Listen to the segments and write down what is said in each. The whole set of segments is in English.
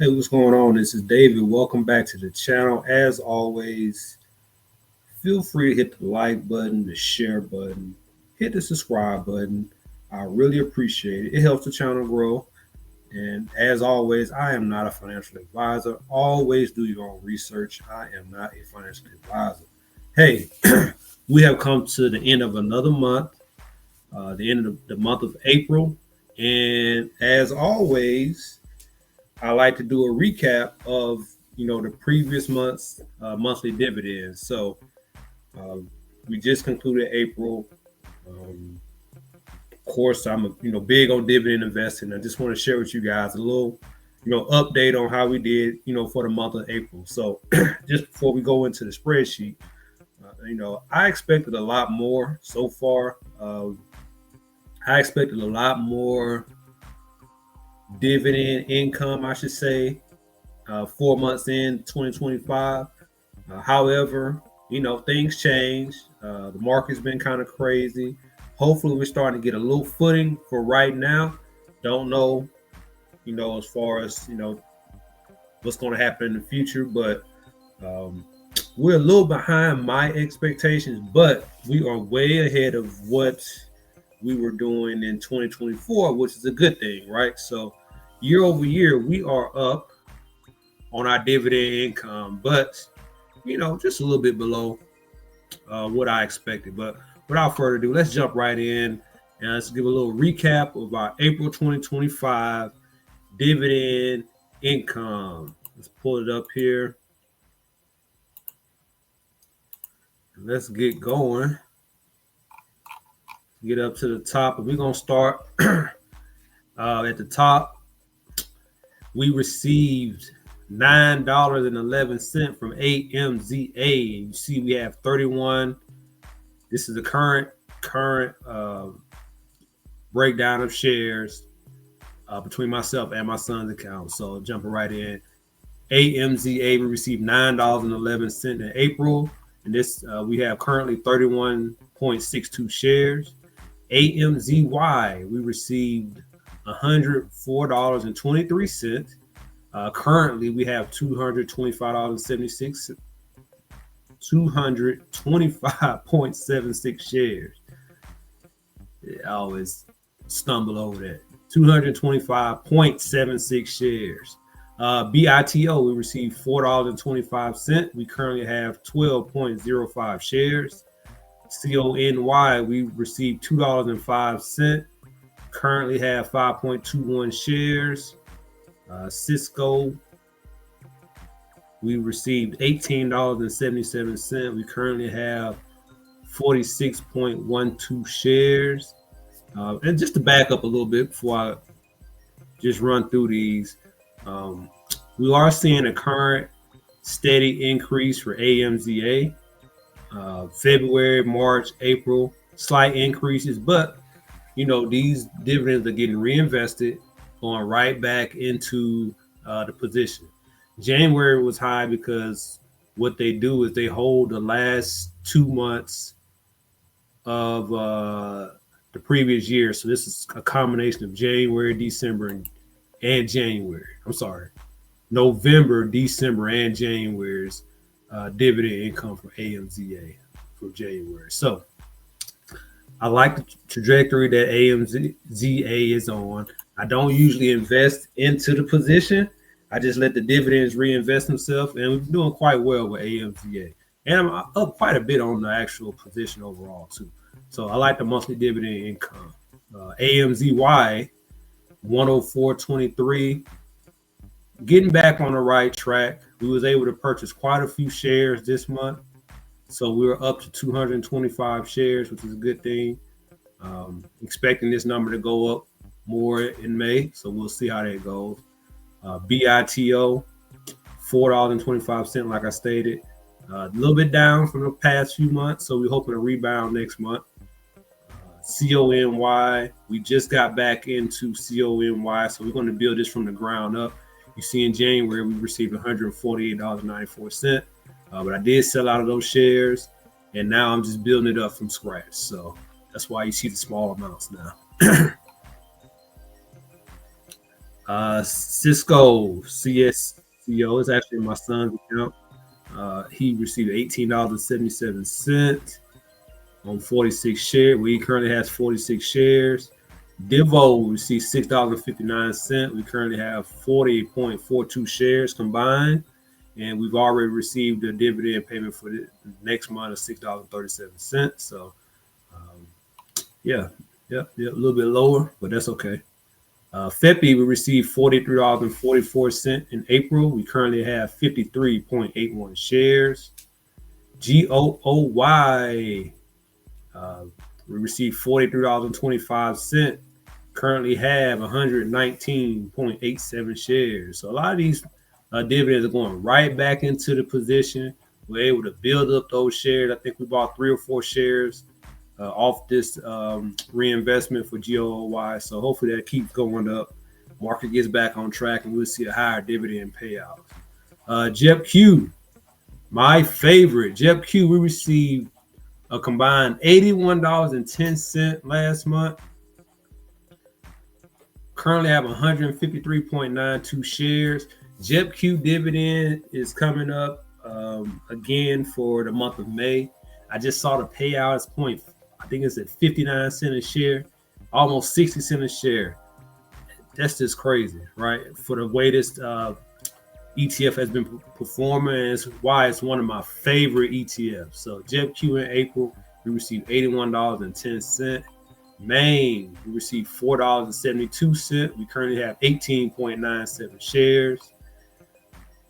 Hey, what's going on? This is David. Welcome back to the channel. As always, feel free to hit the like button, the share button, hit the subscribe button. I really appreciate it. It helps the channel grow. And as always, I am not a financial advisor. Always do your own research. I am not a financial advisor. Hey, we have come to the end of another month, the end of the month of April. And as always, I like to do a recap of the previous month's monthly dividends. So uh, we just concluded April. Um, of course, I'm big on dividend investing. I just want to share with you guys a little update on how we did for the month of April. So just before we go into the spreadsheet, I expected a lot more so far. I expected a lot more dividend income, I should say, 4 months in 2025. However, things change. The market's been kind of crazy. Hopefully, we're starting to get a little footing for right now. Don't know, as far as, what's going to happen in the future, but um, we're a little behind my expectations, but we are way ahead of what we were doing in 2024, which is a good thing, right? So, year over year, we are up on our dividend income, but just a little bit below what I expected. But without further ado, let's jump right in and let's give a little recap of our April 2025 dividend income. Let's pull it up here. Let's get going. Get up to the top, and we're gonna start at the top. We received $9.11 from AMZA. And you see we have 31. This is the current breakdown of shares between myself and my son's account. So jumping right in, AMZA, we received $9.11 in April, and this we have currently 31.62 shares. AMZY, we received $104.23. Currently, we have $225.76, 225.76 shares. I always stumble over that. 225.76 shares. BITO, we received $4.25. We currently have 12.05 shares. CONY, we received $2.05. Currently have 5.21 shares. Cisco, we received $18.77. We currently have 46.12 shares. And just to back up a little bit before I just run through these, we are seeing a current steady increase for AMZA. February, March, April, slight increases, but these dividends are getting reinvested, going right back into the position. January was high because what they do is they hold the last 2 months of the previous year. So this is a combination of January, December, and January. I'm sorry, November, December, and January's dividend income from AMZA for January. So I like the trajectory that AMZA is on. I don't usually invest into the position. I just let the dividends reinvest themselves, and we're doing quite well with AMZA. And I'm up quite a bit on the actual position overall, too. So I like the monthly dividend income. AMZY, 104.23, getting back on the right track. We was able to purchase quite a few shares this month. So we were up to 225 shares, which is a good thing. Expecting this number to go up more in May. So we'll see how that goes. BITO, $4.25, like I stated. A little bit down from the past few months. So we're hoping to rebound next month. CONY, we just got back into CONY. So we're going to build this from the ground up. You see in January, we received $148.94. But I did sell out of those shares, and now I'm just building it up from scratch. So that's why you see the small amounts now. Cisco CSCO is actually my son's account. He received $18.77 on 46 shares. Well, he currently has 46 shares. Divo received $6.59. We currently have 40.42 shares combined, and we've already received a dividend payment for the next month of $6.37. So, um, yeah, a little bit lower, but that's okay. FEPI, we received $43.44 in April. We currently have 53.81 shares. GOOY, we received $43.25. Currently have 119.87 shares. So a lot of these dividends are going right back into the position. We're able to build up those shares. I think we bought 3 or 4 shares off this reinvestment for GOOY. So hopefully that keeps going up. Market gets back on track and we'll see a higher dividend payout. JEPQ, my favorite. JEPQ, we received a combined $81.10 last month. Currently have 153.92 shares. JEPQ dividend is coming up again for the month of May. I just saw the payout is point. I think it's at 59 cents a share, almost 60 cents a share. That's just crazy, right? For the way this ETF has been performing, is why it's one of my favorite ETFs. So JEPQ in April, we received $81.10. Maine, we received $4.72. We currently have 18.97 shares.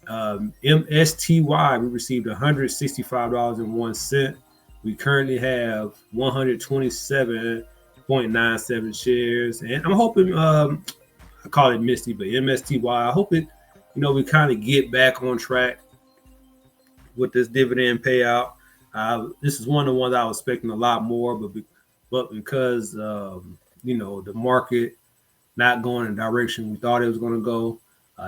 MSTY, we received $165.01. We currently have 127.97 shares. And I'm hoping, I call it Misty, but MSTY, I hope it, we kind of get back on track with this dividend payout. This is one of the ones I was expecting a lot more, but because the market not going in the direction we thought it was going to go,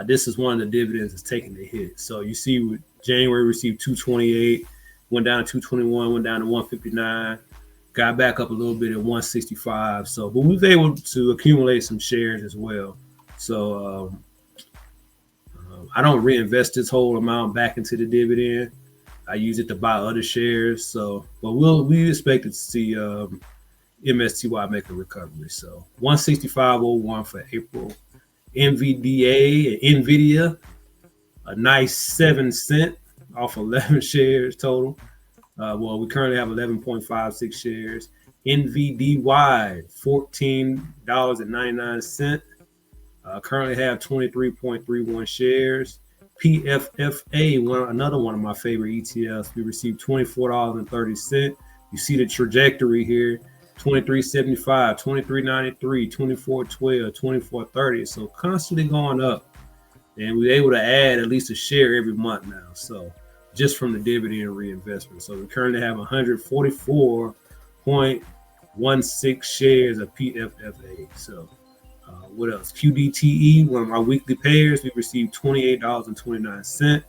this is one of the dividends that's taking the hit. So you see, January received 228, went down to 221, went down to 159, got back up a little bit at 165. So, but we was able to accumulate some shares as well. So I don't reinvest this whole amount back into the dividend. I use it to buy other shares. So, but we expect to see MSTY make a recovery. So 165.01 for April. NVIDIA, a nice 7 cent off 11 shares total. We currently have 11.56 shares. NVDY, $14.99. Currently have 23.31 shares. PFFA, another one of my favorite ETFs. We received $24.30. You see the trajectory here. 23.75, 23.93, 24.12, 24.30. So constantly going up. And we're able to add at least a share every month now. So just from the dividend reinvestment. So we currently have 144.16 shares of PFFA. So what else? QDTE, one of my weekly payers, we received $28.29. A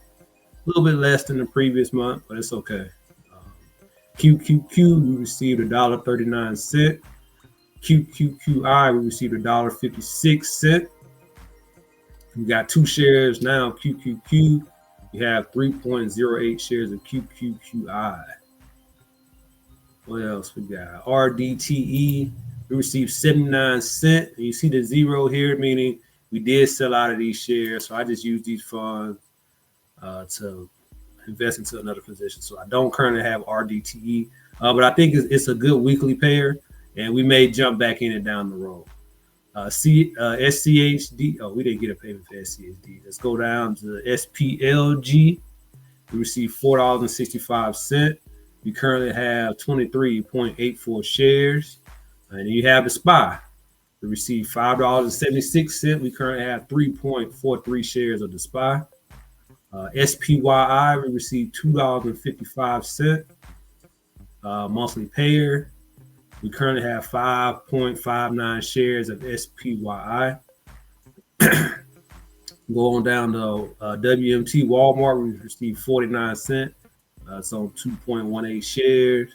little bit less than the previous month, but it's okay. QQQ, we received $1.39. QQQI, we received $1.56. We got 2 shares now, QQQ. We have 3.08 shares of QQQI. What else we got? RDTE, we received 79 cents. And you see the zero here, meaning we did sell out of these shares. So I just use these funds to invest into another position. So I don't currently have RDTE, but I think it's a good weekly pair, and we may jump back in it down the road. SCHD, we didn't get a payment for SCHD. Let's go down to SPLG. We received $4.65. We currently have 23.84 shares. And you have the SPY. We received $5.76. We currently have 3.43 shares of the SPY. SPYI, we received $2.55 monthly payer. We currently have 5.59 shares of SPYI. Go on down to WMT Walmart, we received 49 cents. It's on 2.18 shares.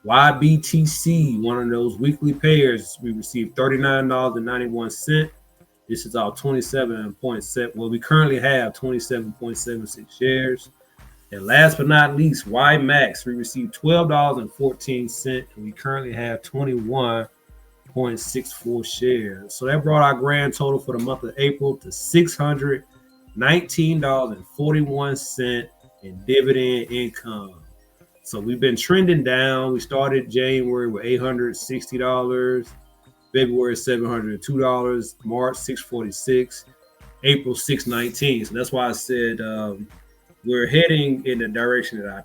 YBTC, one of those weekly pairs, we received $39.91. This is our 27.7. Well, we currently have 27.76 shares. And last but not least, YMAX. We received $12.14, and we currently have 21.64 shares. So that brought our grand total for the month of April to $619.41 in dividend income. So we've been trending down. We started January with $860, February $702, March $646, April $619. So that's why I said we're heading in the direction that I,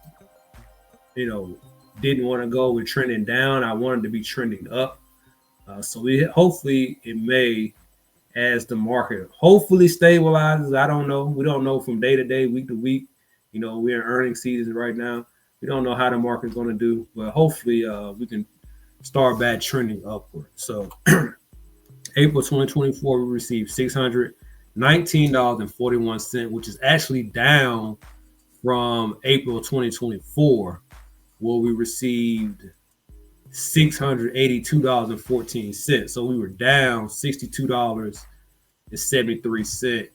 didn't want to go. We're trending down. I wanted to be trending up. So we hopefully in May, as the market hopefully stabilizes. I don't know. We don't know from day to day, week to week. We're in earnings season right now. We don't know how the market's going to do, but hopefully we can start back trending upward. So April 2024, we received $619.41, which is actually down from April 2024, where we received $682.14. So we were down $62.73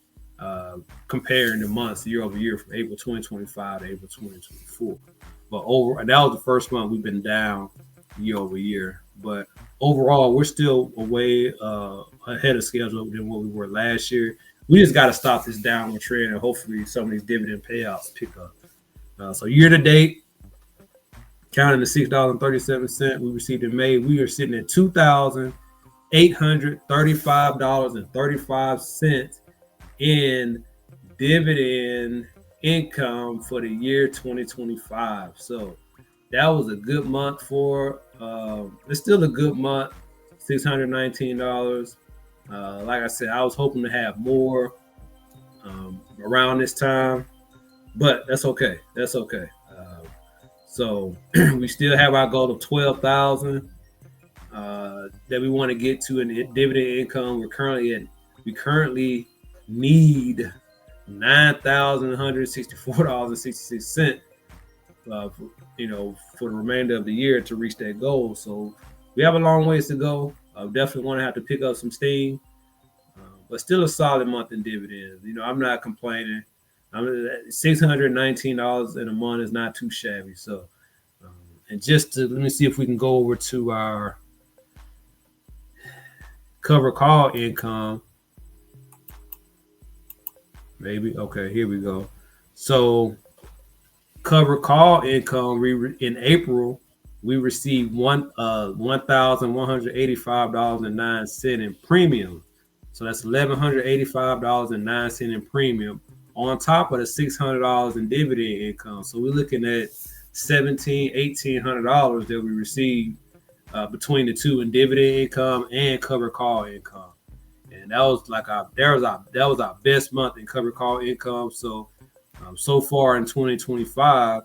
comparing the months year over year from April 2025 to April 2024. But that was the first month we've been down year over year. But overall, we're still way ahead of schedule than what we were last year. We just got to stop this downward trend, and hopefully some of these dividend payouts pick up. So year to date, counting the $6.37 we received in May, we are sitting at $2,835.35 in dividend income for the year 2025. So that was a good month for it's still a good month, $619. Like I said, I was hoping to have more around this time, but that's okay. So we still have our goal of 12,000 that we want to get to in dividend income. We currently need $9,164.66 for the remainder of the year to reach that goal. So we have a long ways to go. I definitely want to have to pick up some steam, but still a solid month in dividends. I'm not complaining. $619 in a month is not too shabby. So, and just let me see if we can go over to our cover call income. Maybe. Okay, here we go. So cover call income, in April, we received $1,185.09 in premium. So that's $1,185.09 in premium on top of the $600 in dividend income. So we're looking at $1,800 that we received between the two in dividend income and cover call income. And that was our best month in cover call income. So so far in 2025,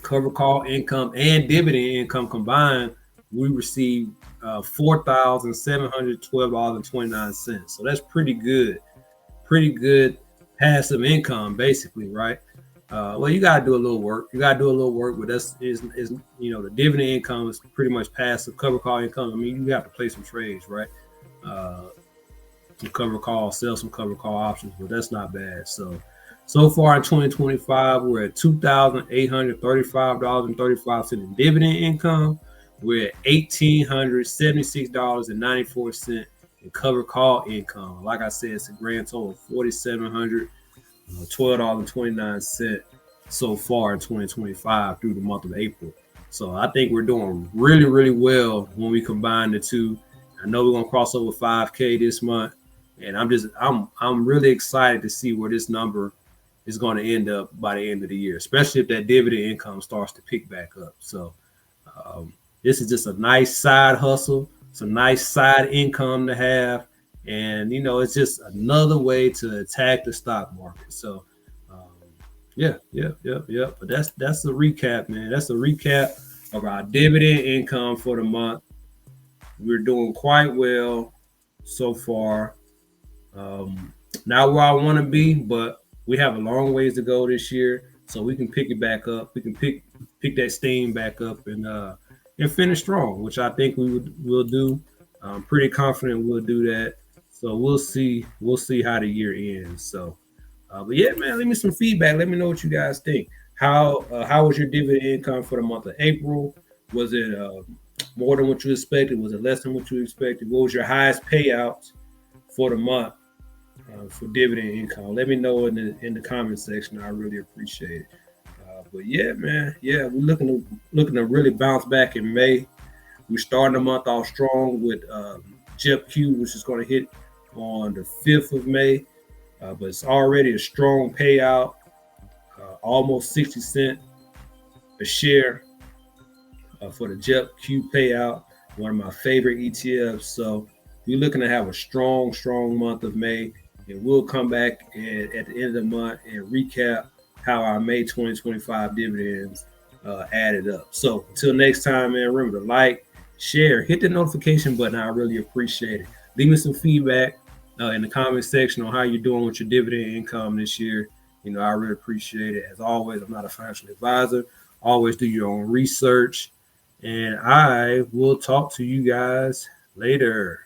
cover call income and dividend income combined, we received $4,712.29. So that's pretty good passive income, basically, right? Well, you gotta do a little work. But that's the dividend income is pretty much passive. Cover call income, I mean, you have to play some trades, right? Some cover call, sell some cover call options, but that's not bad. So far in 2025, we're at $2,835.35 in dividend income. We're at $1,876.94 in cover call income. Like I said, it's a grand total of $4,712.29 so far in 2025 through the month of April. So I think we're doing really, really well when we combine the two. I know we're gonna cross over 5K this month, and I'm really excited to see where this number is going to end up by the end of the year, especially if that dividend income starts to pick back up. So this is just a nice side hustle. It's a nice side income to have. And, it's just another way to attack the stock market. So, yeah. But that's the recap, man. That's a recap of our dividend income for the month. We're doing quite well so far. Not where I want to be, but we have a long ways to go this year, so we can pick it back up. We can pick that steam back up and finish strong, which I think we'll do. I'm pretty confident we'll do that. So we'll see how the year ends. So, but yeah, man, leave me some feedback. Let me know what you guys think. How was your dividend income for the month of April? Was it more than what you expected? Was it less than what you expected? What was your highest payouts for the month for dividend income? Let me know in the comment section. I really appreciate it. But yeah, man, yeah, we're looking to really bounce back in May. We're starting the month off strong with JEP-Q, which is going to hit on the 5th of May. But it's already a strong payout, almost 60 cents a share for the JEP-Q payout, one of my favorite ETFs. So we're looking to have a strong month of May. And we'll come back at the end of the month and recap how our May 2025 dividends added up. So until next time, man, remember to like, share, hit the notification button. I really appreciate it. Leave me some feedback in the comment section on how you're doing with your dividend income this year. I really appreciate it. As always, I'm not a financial advisor. Always do your own research. And I will talk to you guys later.